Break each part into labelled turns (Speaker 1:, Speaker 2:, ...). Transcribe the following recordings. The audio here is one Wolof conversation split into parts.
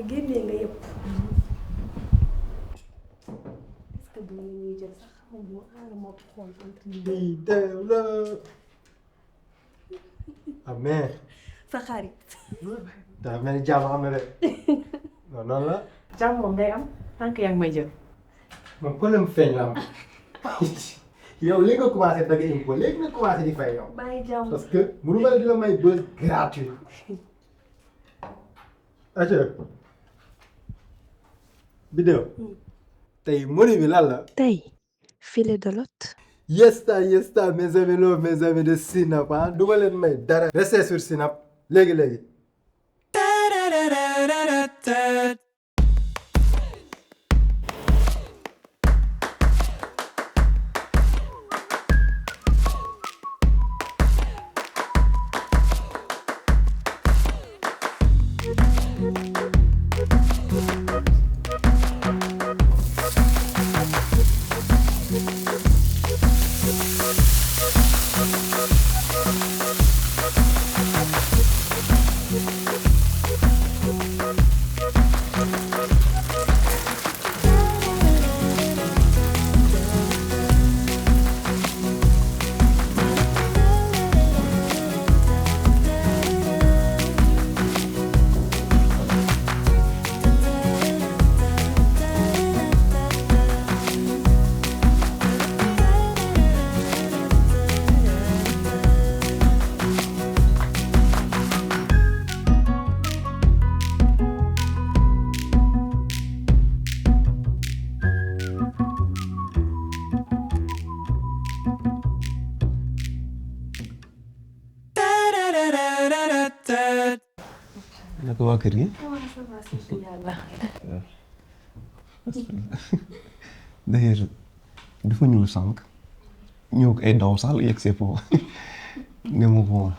Speaker 1: génnee nga yëpp. est-ce que du ñuy jël sax xaw ma aar ma xool entre ñu.
Speaker 2: lii dem la. ah mais.
Speaker 1: sa xarit.
Speaker 2: daa mel ni jàmm am na de. non noonu la.
Speaker 1: jàmm moom day am tant que yaa ngi may jël.
Speaker 2: man problème feeñ la am. yow léegi nga commencé dagg impôt léegi nga commencé di fay yow.
Speaker 1: bàyyi jàmm
Speaker 2: parce que mënu ma la di la may buzz gratuit. aca vidéo tey moni bi lan la.
Speaker 1: tey filet de lot.
Speaker 2: yesta mes amis love mes amis de Sinap ah du ma leen may dara. restez sur Sinap léegi.
Speaker 3: naka waa kër gi. d'ailleurs dafa ñëw sànq ñëw ay ndaw sax yegg see foofu ne ma ko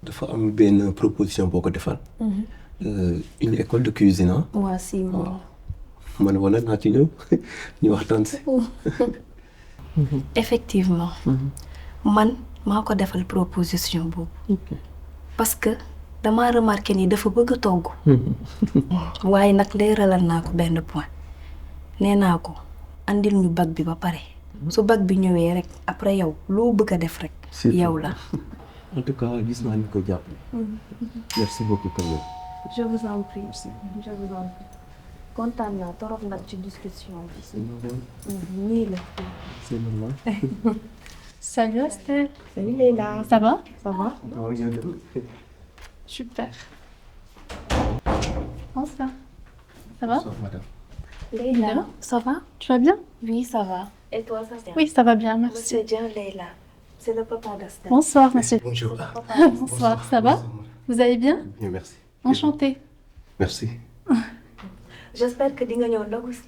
Speaker 3: dafa am benn proposition boo ko defal. une école de cuisine ah.
Speaker 1: waa si moom.
Speaker 3: man wala naa ci ñëw ñu waxtaan si.
Speaker 1: effectivement. man maa ko defal proposition boobu. parce que damaa remarqué ni dafa bëgg a togg. waaye nag leeralal naa ko benn point. nee naa ko andil ñu bac bi ba pare. su bac bi ñëwee rek après yow loo bëgg a def rek. yow la.
Speaker 3: en tout cas gis naa ni ko jàpp. merci beaucoup quand même.
Speaker 1: je vous en prie. je vous en prie. kontaan naa torop nag ci discussion bi.
Speaker 3: c'est normal.
Speaker 1: nii la.
Speaker 3: c'est normal.
Speaker 4: Salut Estelle.
Speaker 1: Salut Leila.
Speaker 4: Ça va?
Speaker 1: Ça va?
Speaker 4: Super. Bonsoir. Ça va?
Speaker 3: Bonsoir madame.
Speaker 1: Leila, ça va?
Speaker 4: Tu vas bien?
Speaker 1: Oui, ça va. Et toi, ça va?
Speaker 4: Oui, ça va bien, merci.
Speaker 1: Monsieur Jean Leila, c'est le papa d'Estelle.
Speaker 4: Bonsoir, monsieur.
Speaker 3: Bonjour.
Speaker 4: Bonsoir, ça va? Vous allez bien?
Speaker 3: Bien, merci.
Speaker 4: Enchantée.
Speaker 3: Merci.
Speaker 1: J'espère que tu vas venir aussi.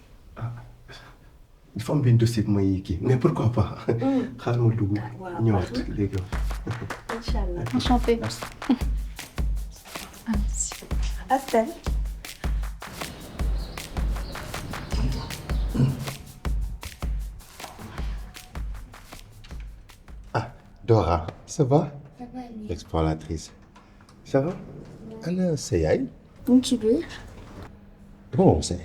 Speaker 3: Il faut un dossier pour moi mais pourquoi pas. xaaral ma dugg ñëwaat léegi.
Speaker 1: Inch'Allah.
Speaker 4: Enchantée.
Speaker 3: Merci.
Speaker 4: Ah, merci.
Speaker 1: Estelle.
Speaker 2: ah Dora ça va.
Speaker 5: Ça va bien.
Speaker 2: l'exploratrice. ça va. ana sa yaay.
Speaker 5: mu ngi ci biir.
Speaker 2: bon c'est.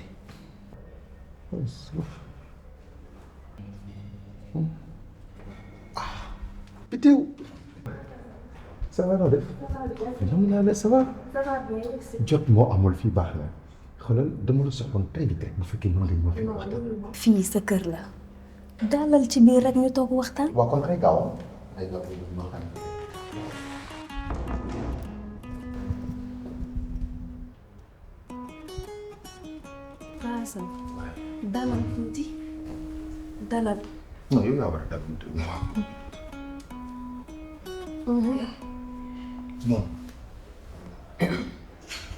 Speaker 2: Biddew. ça va noo def. nam naa ne ça va.
Speaker 1: Ça va bien.
Speaker 2: jot moo amul fii baax na xoolal dama la soxloon tey jii rek bu fekkee mën nga ma fi waxtaan.
Speaker 1: fii sa kër la. dalal ci biir rek ñu toog waxtaan.
Speaker 2: waaw kon très gaaw ay gaaw ma xam.
Speaker 1: Faasal. dalal tuuti. dalal.
Speaker 2: non yow yaa war a dagg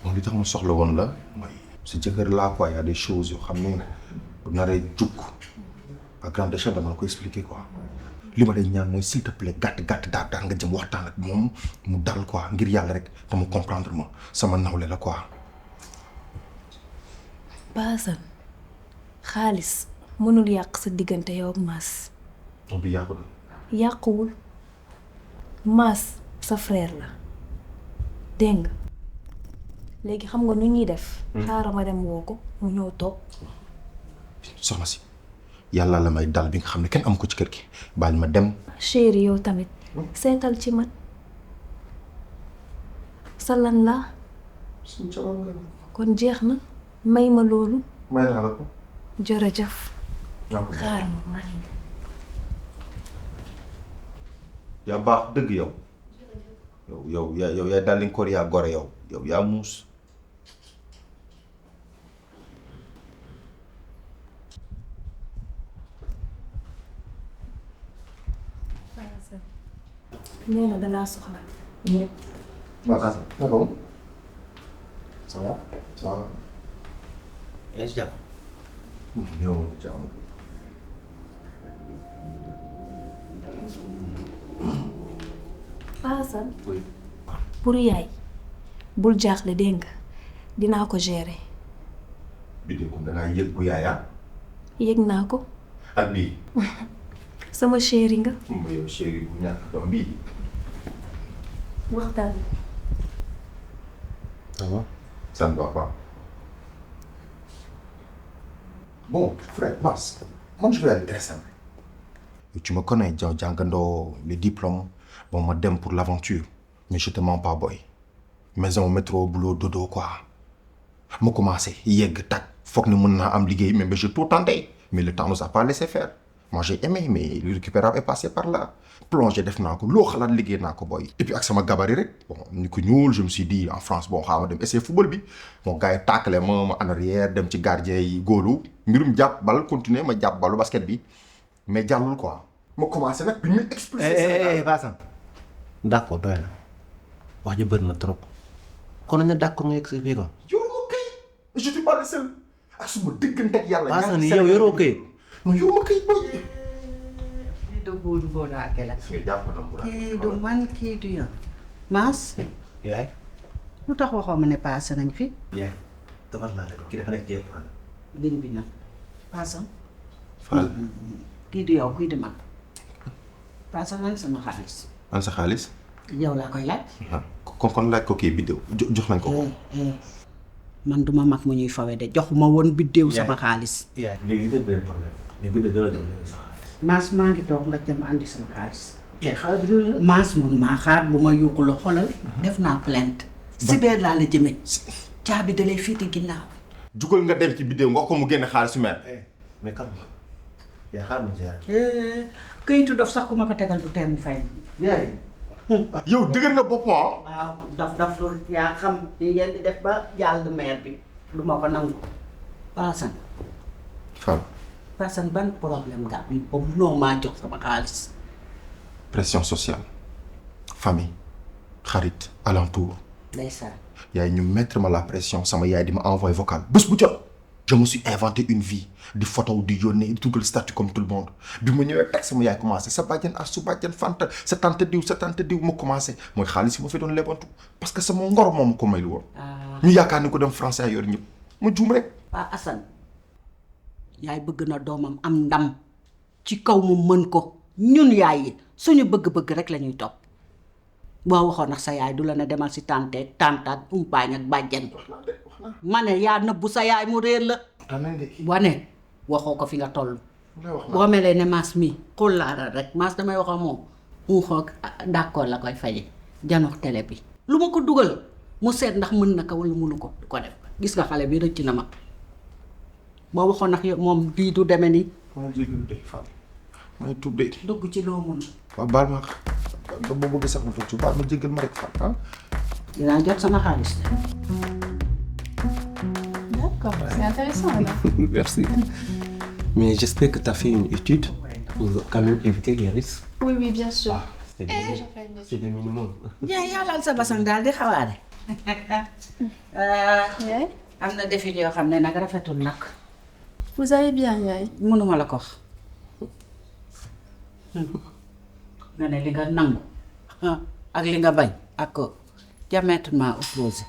Speaker 2: moom li tax ma soxla woon la mooy sa jëkkër laa quoi y a des choses yoo xam ne bu naree jukk à grande échelle dama la ko expliquer quoi li ma lay ñaan mooy s'il te plaît gàtt daal nga jëm waxtaan ak moom mu dal quoi ngir yàlla rek dama comprendre ma sama nawle la quoi.
Speaker 1: Faasal. xaalis mënul yàq sa diggante yow ak Mass.
Speaker 2: moom bi yàqu na.
Speaker 1: yàquwul. Mass sa frère la dégg nga léegi xam nga nu ñuy def. xaaral ma dem woo ko mu ñëw toog.
Speaker 2: soxna si yàlla la may dal bi nga xam ne kenn am ko ci kër gi baal ma dem.
Speaker 1: chéri yow tamit seetal ci man sa lan la kon jeex na may ma loolu.
Speaker 2: may naa la ko.
Speaker 1: jërëjëf. xaaral ma
Speaker 2: yaa baax dëgg yow. yow yaa daal di ko yaa gore yow yaa muus.
Speaker 1: nee na dangaa soxla.
Speaker 2: waaw Kasa. naka moom. ça va. ça va.
Speaker 3: yaa ngi si jàmm.
Speaker 2: yow jàmm.
Speaker 1: Paasan.
Speaker 2: oui.
Speaker 1: pour yaay bul jaaxle dégg nga dinaa ko gérer.
Speaker 2: bii kon dangaa yëg bu yaaya.
Speaker 1: yëg naa ko.
Speaker 2: ak bii.
Speaker 1: sama chéri nga.
Speaker 2: mu yow chéri bu ñàkk doom bii.
Speaker 1: waxtaan.
Speaker 2: ça va. ça ne va pas. bon frère Mass man je vais aller très simple. Tu me connais jàngandoo les diplômes bon ma dem pour l'aventure mais je te mens pas boy. maison métro boulot dodo quoi. ma commencé yegg tag foog ne mën naa am liggéey mais j'ai tout tenté mais le temps nous a pas laissé faire. moi j'ai aimé mais le récupérable est passé par là. plongé def naa ko loo xalaat liggéey naa ko boy. et puis ak sama gabarit rek bon ni ko ñuul je me suis dit en France bon xaaral ma dem essayer football bi bon gars yi tàkkale ma en arrière dem ci gardien yi góolu mbirum jàpp bal continuer ma jàpp balu basket bi mais jàllul quoi. ma commencé nag bi ñuy expliquer.
Speaker 3: Paasan d'accord doy na wax ji bëri na trop kon nañ la d'accord nga expliquer ko.
Speaker 2: yoroo kayit je suis pas le seul ak suma diggante ak yàlla.
Speaker 3: Paasan yow yoroo kayit.
Speaker 2: non yoroo kayit boy.
Speaker 5: kii du buudu boo daa kela
Speaker 2: nga jàpp na mu
Speaker 5: kii du man kii du yoon Mass
Speaker 3: yaay.
Speaker 5: lu tax waxoo ma ne paase nañ fi
Speaker 3: yaay dafa laa rek kii dafa nekk ci
Speaker 5: liñ bi nag paasam
Speaker 2: Fall.
Speaker 5: kii du yow kuy di man paasam man sama xaalis
Speaker 2: an sa xaalis.
Speaker 5: yow laa koy laaj
Speaker 2: ah kon laaj ko kii biddéew jox nañ ko ko.
Speaker 5: man duma mag mu ñuy fawe de joxuma woon biddéew sama xaalis
Speaker 3: yaay léegi dëgg benn problème mais bi dëgg la dem
Speaker 5: Mass maa ngi toog nga dem andi sama xaalis Mass mun maa xaar bu ma yuuxu la xolal def naa plainte si beer laa la jëme caabi da lay fiiti ginnaaw
Speaker 2: jugal nga dem ci biddéew nga wax ko mu génne xaalisu mer.
Speaker 3: mais kan yaa xaar ma si yaay.
Speaker 5: këyitu dof sax ku ma ko tegal du tee mu fay
Speaker 3: yaay.
Speaker 2: yow dëgër nga boppam.
Speaker 5: waaw daf loolu yaa xam ni ngeen di def ba jàll meer bi du ma ko nangu Paasan
Speaker 2: Fall.
Speaker 5: Paasan ban problème nga am ba munoo maa jox sama xaalis
Speaker 2: pression sociale famille xarit alentour
Speaker 5: ndeysaan
Speaker 2: yaay ñu mettre ma la pression sama yaay di ma envoyer vocal bés bu jot je me suis inventé une vie di photo di yónnee di dugal statut comme tout le monde bi ma ñëwee teg sama yaay commencé sa bàjjen as su bàjjen fanta sa tante diw ma commencé mooy xaalis yi ma fi doon lebantu parce que sama ngor moom ko may lu woon ñu yaakaar ni ko dem français ay yor ñëpp ma juum rek.
Speaker 5: waa Assane yaay bëgg na doomam am ndam ci kaw mu mën ko ñun yaay yi suñu bëgg-bëgg rek la ñuy topp boo waxoon nag sa yaay du la ne demal si tànteeg tàntaat umpaañ ak bàjjen ma ne yaa nëbbu sa yaay mu réer la wane waxoo ko fi nga toll boo melee ne Mass mi xullaaral rek Mass damay wax ak moom mu xoog d'accord la koy faje janox télé bi lu ma ko dugal mu seet ndax mën na ko wala mënu ko du ko def gis nga xale bi rëcc na ma boo waxoon nag yow moom bii du deme ni
Speaker 2: may tuub de.
Speaker 5: dugg ci loo mun
Speaker 2: waaw baal ma ba bëgg sax ma fa baal ma jéggal ma rek Fall ah.
Speaker 5: dinaa jot sama xaalis
Speaker 4: D'accord, c'est intéressant alors.
Speaker 3: Merci. Mais j'espère que tu as fait une étude pour quand même éviter les risques.
Speaker 4: Oui, oui, bien sûr.
Speaker 3: C'est c'est le minimum.
Speaker 5: yaa yàllaal sa basang daal di xawaare
Speaker 4: Yaay,
Speaker 5: am na defin yoo xam ne nag rafetul nag
Speaker 4: vous allez bien, Yaay.
Speaker 5: mënuma la ko wax nga ne li nga nangu ak li nga bañ ak diamétralement opposé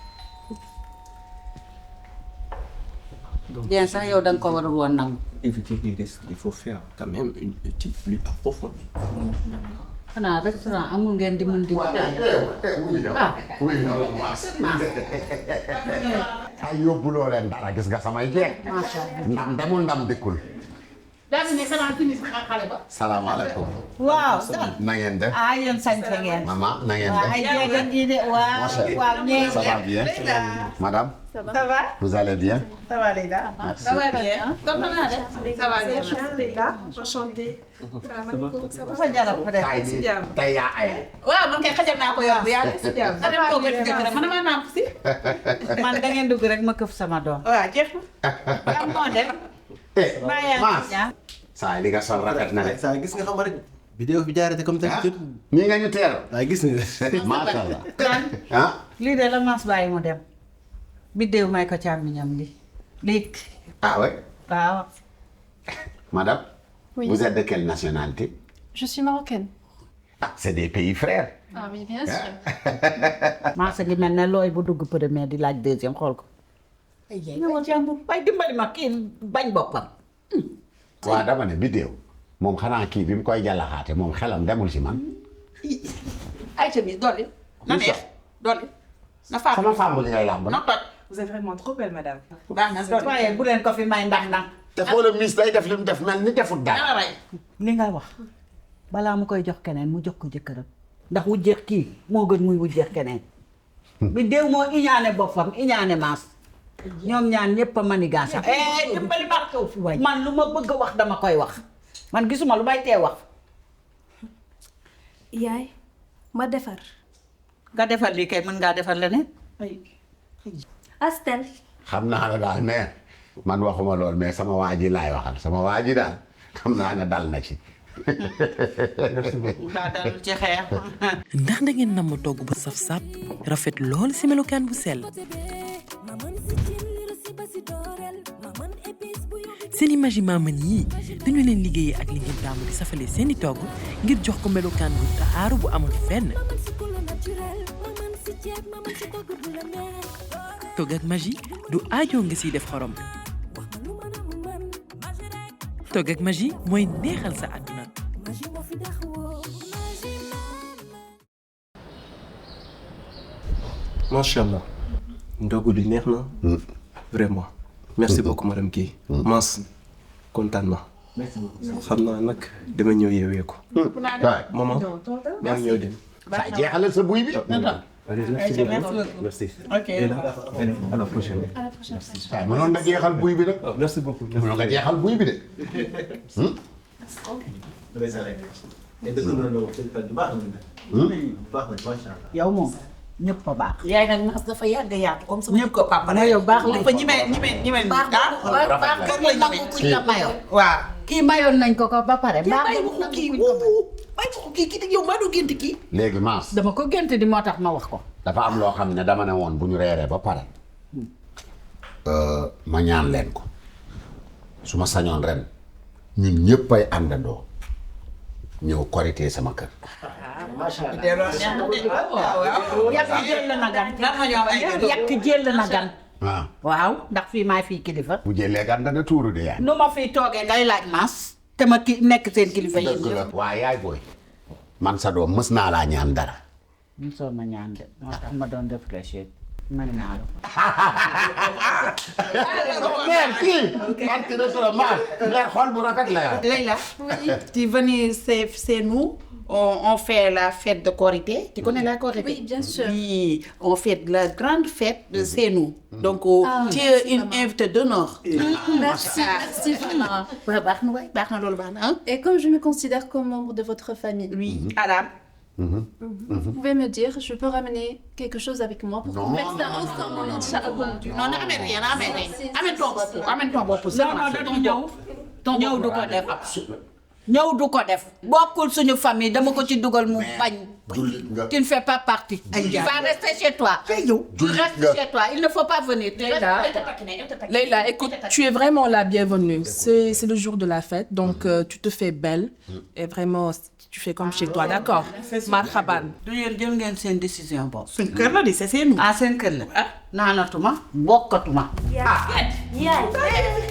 Speaker 5: bien sax yow da nga ko warul woon nangu
Speaker 3: Éviter les risques, il faut faire quand même une étude plus approfondie.
Speaker 5: xanaa restaurant amul ngeen di mën di
Speaker 6: ay yóbbuloo leen dara gis nga samay jeeg.
Speaker 5: macha allah.
Speaker 6: ndam demul ndam dikkul.
Speaker 5: daal ne xanaa fini xale ba.
Speaker 6: salaamaaleykum.
Speaker 5: waaw.
Speaker 6: na ngeen def.
Speaker 5: ah yéen sañ fa ngeen.
Speaker 6: maman na ngeen def.
Speaker 5: ay jéega ji de waaw. waaw ñeent.
Speaker 6: ça va bien. madame.
Speaker 4: Ça va?
Speaker 6: vous allez bien.
Speaker 4: Ça va, Leïla?
Speaker 5: ça va bien. comme ça def.
Speaker 4: Ça va bien. Leïla, enchantée.
Speaker 5: dafa jarab fa def.
Speaker 6: tey yaa ay.
Speaker 5: waaw man kay xajal naa ko yor bu yàgg si jàmm. da dem toog a jëkkër man damaa naam si. man da ngeen dugg rek ma këf sama doom.
Speaker 4: waaw jeex na.
Speaker 5: am moo dem.
Speaker 6: Maas. saa li nga sol rafet na de.
Speaker 7: saa gis nga xam rek vidéo bi jaarate comme d'habitude.
Speaker 6: nii nga ñu teel.
Speaker 7: waaw gis nga.
Speaker 6: macha allah. ah.
Speaker 5: lii de la Mass bàyyi mu dem. biddéew may ko càmmiñam li léegi.
Speaker 6: ah oui.
Speaker 5: waaw.
Speaker 6: madame.
Speaker 4: Oui.
Speaker 6: vous êtes de quelle nationalité.
Speaker 4: Je suis marocaine.
Speaker 6: ah c'est des pays frères.
Speaker 4: Ah oui, bien sûr.
Speaker 5: Mass ngi mel ne looy bu dugg premier di laaj deuxième xool ko. ay jàmbur waaye dimbali ma kii bañ boppam.
Speaker 6: waaw dama ne vidéo moom xanaa kii bi mu koy jàllaxaate moom xelam demul si man.
Speaker 5: ay tamit dolli. na neex dolli. na faa
Speaker 6: sama femme li ngay làmb
Speaker 5: na toj.
Speaker 8: Vous êtes vraiment trop belle, madame.
Speaker 5: baax na dolli waaye bu leen ko fi may ndax ndax.
Speaker 6: te xoolal Miss day def li mu def mel ni defut daal.
Speaker 5: dara rey. li nga wax balaa mu koy jox keneen mu jox ko jëkkëram ndax wujjeex kii moo gën muy wujjeex keneen. bi déew moo iñaane boppam iñaane Mass. ñoom ñaan ñëpp a manigaasa. dimbali ma kaw fi waay. man lu ma bëgg a wax dama koy wax. man gisuma lu may tee wax.
Speaker 1: yaay ma defar.
Speaker 5: nga defar lii kay mën ngaa defar leneen.
Speaker 1: Astel.
Speaker 6: xam naa ne daal mais man waxuma lool mais sama waa ji laay waxal sama waa ji daal xam naa ne dal na ci.
Speaker 5: daa dal ci xeex.
Speaker 9: ndax da ngeen namm togg bu saf sap rafet lool si melokaan bu sell. seen image maaman yii dañu leen liggéeyee ak li ngeen taamu di safale seeni togg ngir jox ko melokaan bu taaru bu amul fenn. togg ak Maggi du aajoo nga siy def xorom. togg ak Maggi mooy neexal sa àdduna.
Speaker 3: macha allah ndogu li neex na. vraiment merci beaucoup madame Guèye. Mass kontaan na. xam naa nag dama ñëw yeewee ko.
Speaker 6: waay
Speaker 3: maman maa ngi ñëw dem.
Speaker 6: saa jeexalal sa buy bi.
Speaker 3: merci.
Speaker 5: ok.
Speaker 3: à la prochaine.
Speaker 6: waaw mënoon nga jeexal buy bi nag.
Speaker 3: merci beaucoup.
Speaker 6: mënoon nga jeexal buy bi de.
Speaker 5: yow moom ñëpp a baax.
Speaker 8: yaay nag Mass dafa yàgg yaatu comme sama
Speaker 5: ñëpp ko papa na yow baax la.
Speaker 8: fa ñime
Speaker 5: baax baax kër la nangu kuñ la mayoon.
Speaker 8: waaw
Speaker 5: kii mayoon nañ ko ko ba pare. baax
Speaker 8: bàyyi ma ko kii bàyyi ma ko kii yow maa doo gént kii
Speaker 6: léegi Mass.
Speaker 5: dama ko gént di moo tax ma wax ko.
Speaker 6: dafa am loo xam ne dama ne woon bu ñu reeree ba pare. ma ñaan leen ko su ma sañoon ren ñun ñëpp ay àndandoo ñëw korité sama kër.
Speaker 5: yàq jël na gan. yàq jël na gan.
Speaker 6: waaw
Speaker 5: waaw ndax fii maay fii kilifa.
Speaker 6: bu jëlee gan dana tuuru de yaay.
Speaker 5: nu ma fiy toogee ngay laaj Mass. te ma ki nekk seen kilifa yi.
Speaker 6: dëgg la waaye yaay booy. man sa doom mës naa laa ñaan dara.
Speaker 5: ñu soo ma ñaan de moo tax ma doon réfléchir. man naa la.
Speaker 6: mère kii. parce que restaurant Mass. mère xol bu rafet la yor.
Speaker 8: Leïla, tu venais c'est nous, on fait la fête de Korité. Tu connais la Korité?
Speaker 4: Oui, bien sûr.
Speaker 8: Oui, on fait la grande fête de c'est nous. Donc, tu es une invitée d'honneur.
Speaker 4: Merci, merci vraiment.
Speaker 8: Ouais, baax na waay, baax na loolu baax na, hein?
Speaker 4: Et comme je me considère comme membre de votre famille,
Speaker 8: Oui, Adam.
Speaker 4: vous pouvez me dire, je peux ramener quelque chose avec moi pour qu'on fasse ça ensemble, Inch'Allah.
Speaker 8: Non, non, amee rien, amee rien. Amee ton bopp, amee ton bopp.
Speaker 5: non non dañu ñëw du ko def ñëw du ko def bokkul suñu famille dama ko ci dugal mu bañ tu ne fais pas partie va rester chez toi reste chez toi il ne faut pas venir
Speaker 10: Leïla, écoute, tu es vraiment la bienvenue. C'est le jour de la fête, donc tu te fais belle et vraiment tu fais comme chez toi, d'accord? Marhaban.
Speaker 5: du yéen jël ngeen seen décision boobu
Speaker 8: Suñ kër la di c'est nous.
Speaker 5: ah seen kër la naanatuma bokkatuma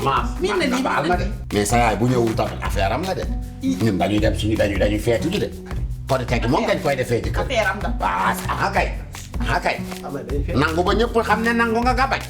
Speaker 6: Mass man baal ma de. mais sa yaay bu ñëwul tamit affaire am la de. ñun dañuy dem suñu dañuy feetu ji de. korite gi moom dañ koy defee jëkkër.
Speaker 8: affaire am nga.
Speaker 6: waaw ah kay. nangu ba ñëpp xam ne nangu nga bañ.